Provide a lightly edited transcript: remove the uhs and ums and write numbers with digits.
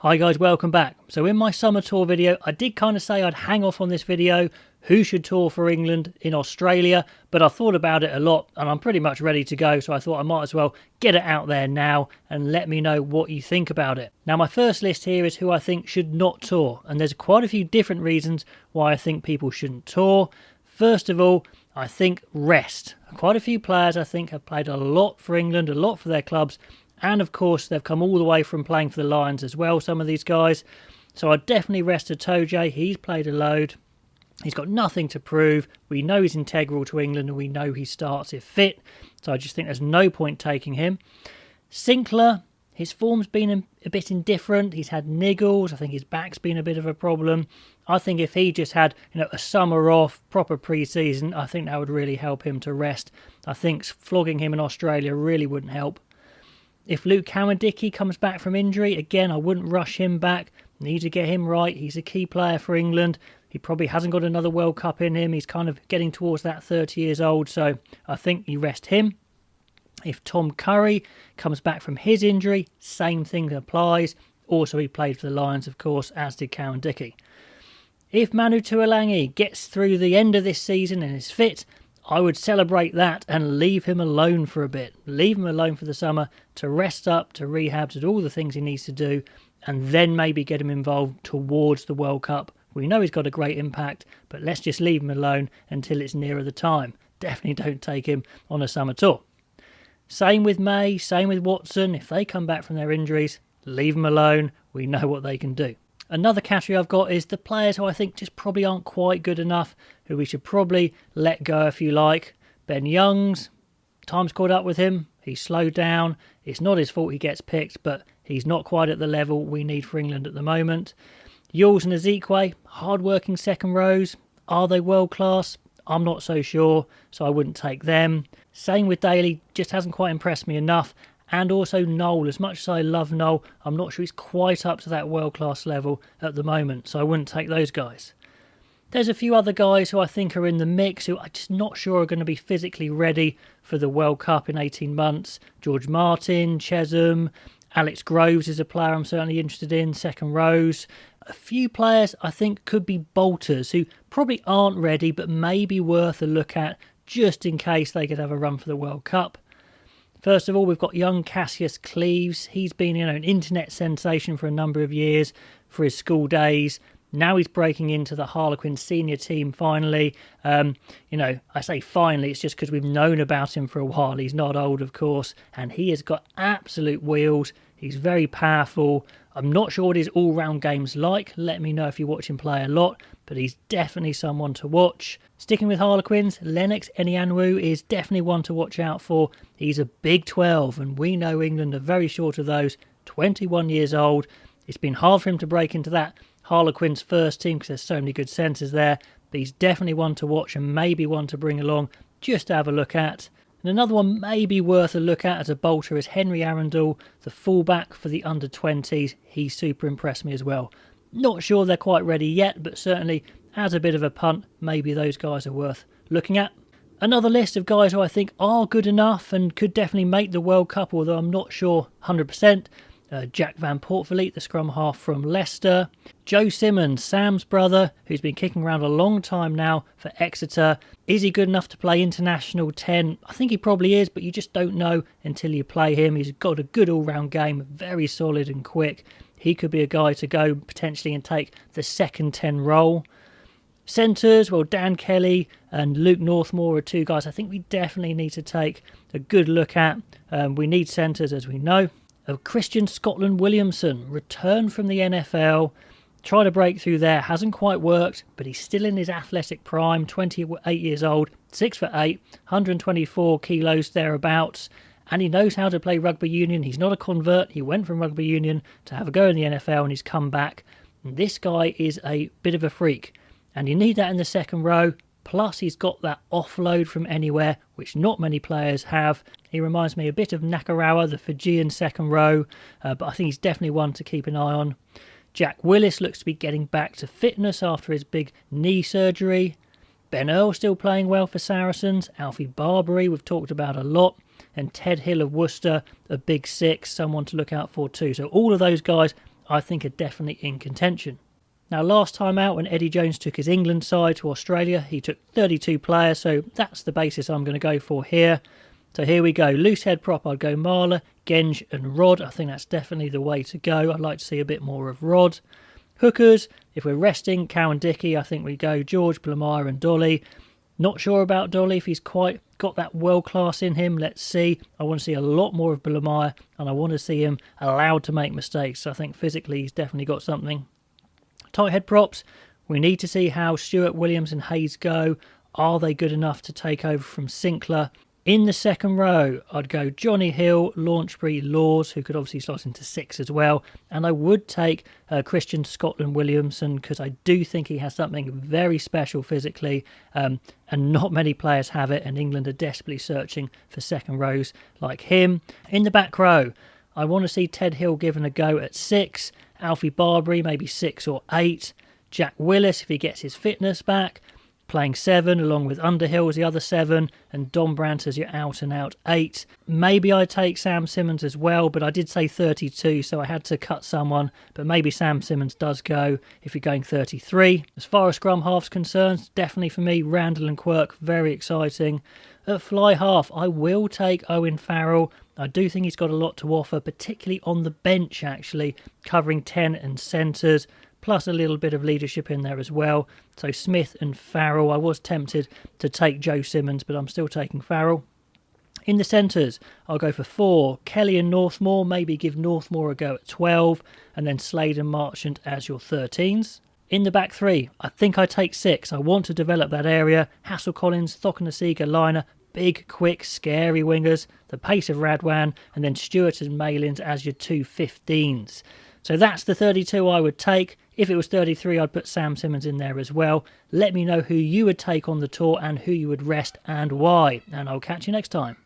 Hi guys, welcome back. So in my summer tour video, I did kind of say I'd hang off on this video, who should tour for England in Australia, but I thought about it a lot and I'm pretty much ready to go, so I thought I might as well get it out there now and let me know what you think about it. Now my first list here is who I think should not tour, and there's quite a few different reasons why I think people shouldn't tour. First of all, I think rest. Quite a few players I think have played a lot for England, a lot for their clubs, and of course, they've come all the way from playing for the Lions as well, some of these guys. So I'd definitely rest Itoje. He's played a load. He's got nothing to prove. We know he's integral to England and we know he starts if fit. So I just think there's no point taking him. Sinclair, his form's been a bit indifferent. He's had niggles. I think his back's been a bit of a problem. I think if he just had a summer off, proper pre-season, I think that would really help him to rest. I think flogging him in Australia really wouldn't help. If Luke Cowan-Dickie comes back from injury, again, I wouldn't rush him back. Need to get him right. He's a key player for England. He probably hasn't got another World Cup in him. He's kind of getting towards that 30 years old, so I think you rest him. If Tom Curry comes back from his injury, same thing applies. Also, he played for the Lions, of course, as did Cowan-Dickie. If Manu Tuilagi gets through the end of this season and is fit, I would celebrate that and leave him alone for a bit. Leave him alone for the summer to rest up, to rehab, to do all the things he needs to do, and then maybe get him involved towards the World Cup. We know he's got a great impact, but let's just leave him alone until it's nearer the time. Definitely don't take him on a summer tour. Same with May, same with Watson. If they come back from their injuries, leave them alone. We know what they can do. Another category I've got is the players who I think just probably aren't quite good enough, who we should probably let go if you like. Ben Youngs, time's caught up with him. He's slowed down. It's not his fault he gets picked, but he's not quite at the level we need for England at the moment. Yules and Ezekwe, hard-working second rows. Are they world-class? I'm not so sure, so I wouldn't take them. Same with Daly, just hasn't quite impressed me enough. And also Noel, as much as I love Noel, I'm not sure he's quite up to that world-class level at the moment, so I wouldn't take those guys. There's a few other guys who I think are in the mix who I'm just not sure are going to be physically ready for the World Cup in 18 months. George Martin, Chesham, Alex Groves is a player I'm certainly interested in, second rows. A few players I think could be bolters who probably aren't ready but may be worth a look at just in case they could have a run for the World Cup. First of all, we've got young Cassius Cleves. He's been an internet sensation for a number of years for his school days. Now he's breaking into the Harlequin senior team finally. I say finally, it's just because we've known about him for a while. He's not old, of course, and he has got absolute wheels. He's very powerful. I'm not sure what his all-round game's like. Let me know if you watch him play a lot, but he's definitely someone to watch. Sticking with Harlequins, Lennox Enianwu is definitely one to watch out for. He's a big 12, and we know England are very short of those. 21 years old. It's been hard for him to break into that Harlequins first team because there's so many good centres there, but he's definitely one to watch and maybe one to bring along just to have a look at. And another one maybe worth a look at as a bolter is Henry Arundel, the fullback for the under-20s. He super impressed me as well. Not sure they're quite ready yet, but certainly as a bit of a punt, maybe those guys are worth looking at. Another list of guys who I think are good enough and could definitely make the World Cup, although I'm not sure 100%. Jack Van Poortvliet, the scrum half from Leicester. Joe Simmons, Sam's brother, who's been kicking around a long time now for Exeter. Is he good enough to play international 10? I think he probably is, but you just don't know until you play him. He's got a good all-round game, very solid and quick. He could be a guy to go potentially and take the second 10 role. Centres, well, Dan Kelly and Luke Northmore are two guys I think we definitely need to take a good look at. We need centres, as we know. Christian Scotland Williamson, returned from the NFL, tried to break through there, hasn't quite worked, but he's still in his athletic prime, 28 years old, 6'8", 124 kilos thereabouts, and he knows how to play rugby union. He's not a convert. He went from rugby union to have a go in the NFL and he's come back. And this guy is a bit of a freak, and you need that in the second row. Plus, he's got that offload from anywhere, which not many players have. He reminds me a bit of Nakarawa, the Fijian second row, but I think he's definitely one to keep an eye on. Jack Willis looks to be getting back to fitness after his big knee surgery. Ben Earl still playing well for Saracens. Alfie Barbary, we've talked about a lot. And Ted Hill of Worcester, a big 6, someone to look out for too. So all of those guys I think are definitely in contention. Now, last time out when Eddie Jones took his England side to Australia, he took 32 players, so that's the basis I'm going to go for here. So here we go. Loose head prop, I'd go Marler, Genge and Rod. I think that's definitely the way to go. I'd like to see a bit more of Rod. Hookers, if we're resting Cowan Dickey, I think we go George, Blamire and Dolly. Not sure about Dolly, if he's quite got that world class in him. Let's see. I want to see a lot more of Blamire, and I want to see him allowed to make mistakes. So I think physically he's definitely got something. Tight head props, we need to see how Stewart, Williams and Hayes go. Are they good enough to take over from Sinclair? In the second row, I'd go Johnny Hill, Launchbury, Laws, who could obviously slot into 6 as well. And I would take Christian Scotland Williamson, because I do think he has something very special physically, and not many players have it, and England are desperately searching for second rows like him. In the back row, I want to see Ted Hill given a go at 6, Alfie Barbary maybe 6 or 8, Jack Willis if he gets his fitness back, playing 7 along with Underhill as the other 7, and Don Brandt as your out-and-out 8. Maybe I take Sam Simmons as well, but I did say 32, so I had to cut someone, but maybe Sam Simmons does go if you're going 33. As far as scrum half's concerned, definitely for me, Randall and Quirk, very exciting. At fly half, I will take Owen Farrell. I do think he's got a lot to offer, particularly on the bench actually, covering 10 and centres, plus a little bit of leadership in there as well. So Smith and Farrell. I was tempted to take Joe Simmons, but I'm still taking Farrell. In the centres, I'll go for 4. Kelly and Northmore. Maybe give Northmore a go at 12. And then Slade and Marchant as your 13s. In the back 3, I think I take 6. I want to develop that area. Hassel Collins, Thokanasiga, Liner. Big, quick, scary wingers. The pace of Radwan. And then Stewart and Malins as your 2 15s. So that's the 32 I would take. If it was 33, I'd put Sam Simmons in there as well. Let me know who you would take on the tour and who you would rest and why. And I'll catch you next time.